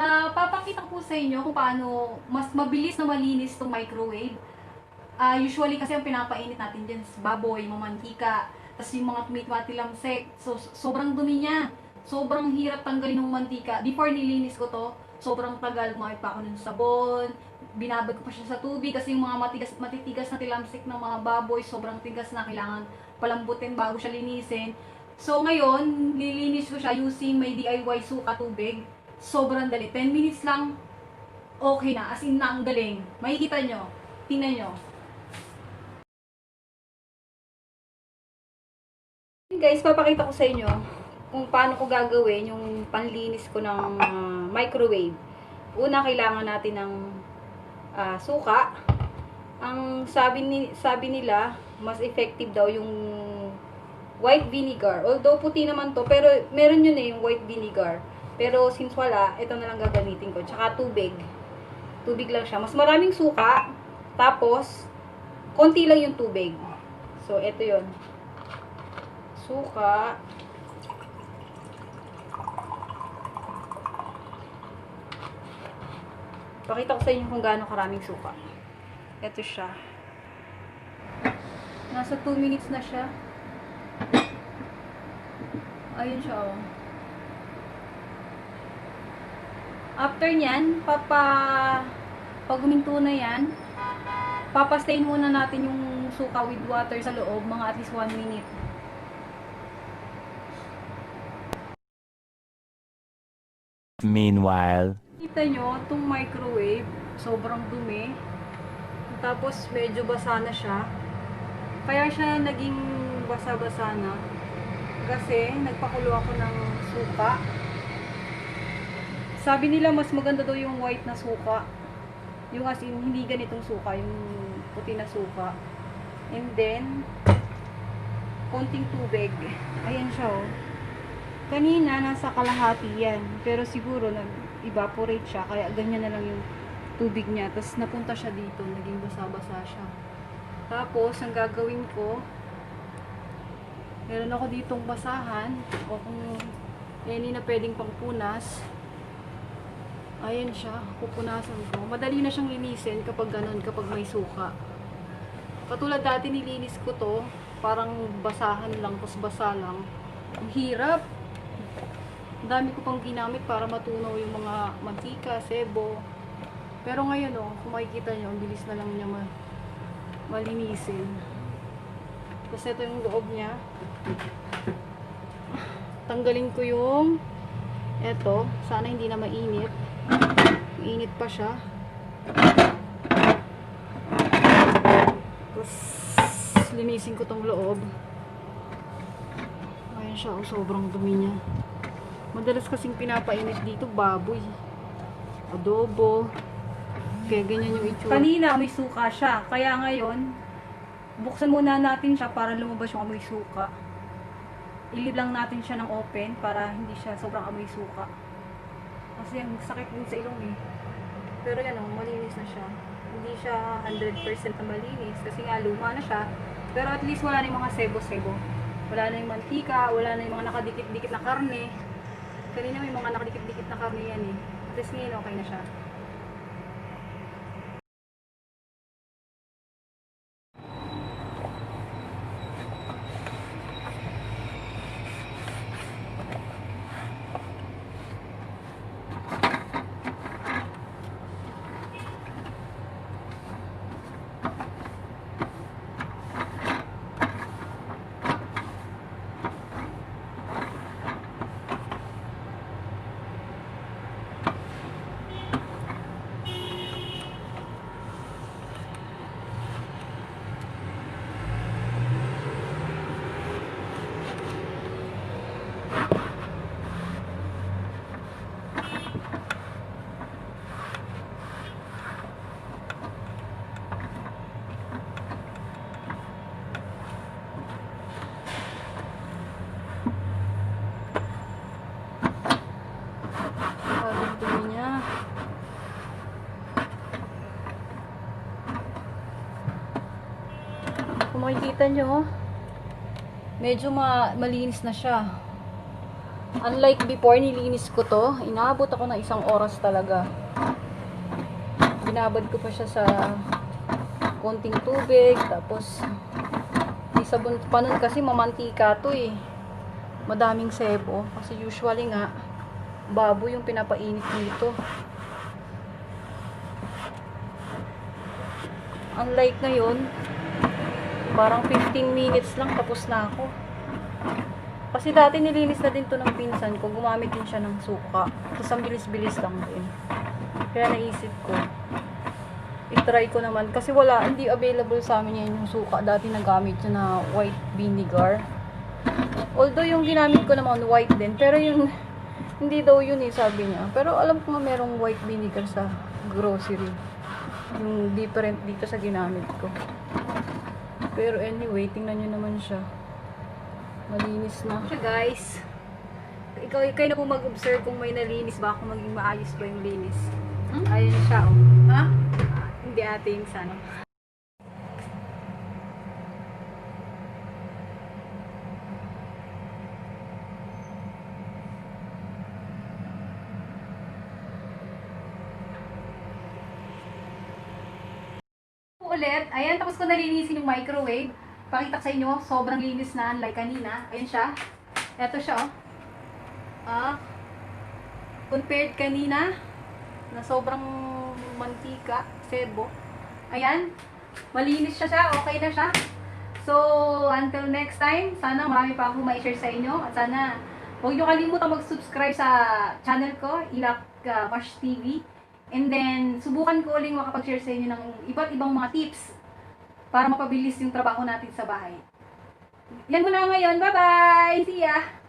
Papakita ko po sa inyo kung paano mas mabilis na malinis itong microwave. Usually kasi ang pinapainit natin dyan is baboy, mamantika, tapos yung mga tumitilamsek. So, sobrang dumi niya. Sobrang hirap tanggalin ng mantika. Before nilinis ko to, sobrang tagal. Gumamit pa ako ng sabon, binabad ko pa siya sa tubig kasi yung mga matitigas na tilamsik ng mga baboy, sobrang tigas na kailangan palambutin bago siya linisin. So ngayon, nilinis ko siya using may DIY suka tubig. Sobrang dali. 10 minutes lang, okay na. As in na, ang galing. Makikita nyo. Tingnan nyo. Guys, papakita ko sa inyo kung paano ko gagawin yung panlinis ko ng microwave. Una, kailangan natin ng suka. Ang sabi nila, mas effective daw yung white vinegar. Although puti naman to, pero meron yun yung white vinegar. Pero since wala, ito na lang gagamitin ko. Tsaka tubig. Tubig lang siya. Mas maraming suka. Tapos, konti lang yung tubig. So, ito yun. Suka. Pakita ko sa inyo kung gaano karaming suka. Ito siya. Nasa 2 minutes na siya. Ayun siya, oh. After nyan, pag huminto na yan, papastayin muna natin yung suka with water sa loob, mga at least 1 minute. Meanwhile, Kita nyo, itong microwave, sobrang dumi. Tapos, medyo basa na siya. Kaya siya naging basa-basa na. Kasi, nagpakulo ako ng suka. Sabi nila, mas maganda daw yung white na suka. Yung as in, hindi ganitong suka, yung puti na suka. And then, konting tubig. Ayan siya, oh. Kanina, nasa kalahati yan. Pero siguro, nag-evaporate siya. Kaya ganyan na lang yung tubig niya. Tapos, napunta siya dito. Naging basa-basa siya. Tapos, ang gagawin ko, meron ako ditong basahan. O kung any na pwedeng pangpunas. Ayan siya. Pupunasan ko. Madali na siyang linisin kapag ganun, kapag may suka. Katulad dati nilinis ko to. Parang basahan lang. Tapos basa lang. Ang hirap. Ang dami ko pang ginamit para matunaw yung mga mantika, sebo. Pero ngayon, oh, kung makikita nyo, ang bilis na lang niya malinisin. Kasi ito yung loob niya. Tanggalin ko yung eto. Sana hindi na mainit. Mainit pa siya. Tapos, linisin ko tong loob. Ayan siya, oh, sobrang dumi niya. Madalas kasing pinapainit dito, baboy, adobo. Kaya ganyan yung itsura. Kanina may suka siya. Kaya ngayon, buksan muna natin siya para lumabas yung amoy suka. Ilid lang natin siya ng open para hindi siya sobrang amoy suka. Kasi ang sakit din sa ilong eh. Pero yan oh, malinis na siya. Hindi siya 100% na malinis kasi nga luma na siya. Pero at least wala na yung mga sebo-sebo. Wala na yung mantika, wala na yung mga nakadikit-dikit na karne. Kanina may mga nakadikit-dikit na karne yan eh. At least ngayon okay na siya. Kung makikita nyo, medyo malinis na siya. Unlike before, nilinis ko to. Inaabot ako ng 1 oras talaga. Binabad ko pa siya sa konting tubig. Tapos, may sabon pa nun kasi mamantika to eh. Madaming sebo. Kasi usually nga, baboy yung pinapainit dito. Unlike ngayon, parang 15 minutes lang tapos na ako. Kasi dati nilinis na din to ng pinsan ko. Gumamit din siya ng suka. Tapos ang bilis-bilis lang din. Kaya naisip ko, i-try ko naman. Kasi wala, hindi available sa amin yan yung suka. Dati nagamit siya na white vinegar. Although yung ginamit ko naman white din. Pero yung, hindi daw yun eh, sabi niya. Pero alam ko nga merong white vinegar sa grocery. Yung different dito sa ginamit ko. Pero anyway, tingnan nyo naman siya. Malinis na siya, guys. Kayo na po mag-observe kung may nalinis ba, kung maging maayos ba yung linis. Ayun siya, oh. Ha? Hindi ate yung sana. Ulit, ayan, tapos ko nalinisin yung microwave. Pakita ko sa inyo, sobrang linis na, like kanina. Ayan siya. Ito siya, oh. Compared kanina, na sobrang mantika, sebo. Ayan, malinis siya, okay na siya. So, until next time, sana marami pa akong ma-share sa inyo. At sana, huwag nyo kalimutan mag-subscribe sa channel ko, Eilack Mash TV. And then, subukan ko uling makapag-share sa inyo ng iba't ibang mga tips para mapabilis yung trabaho natin sa bahay. Yan muna ngayon. Bye-bye! See ya!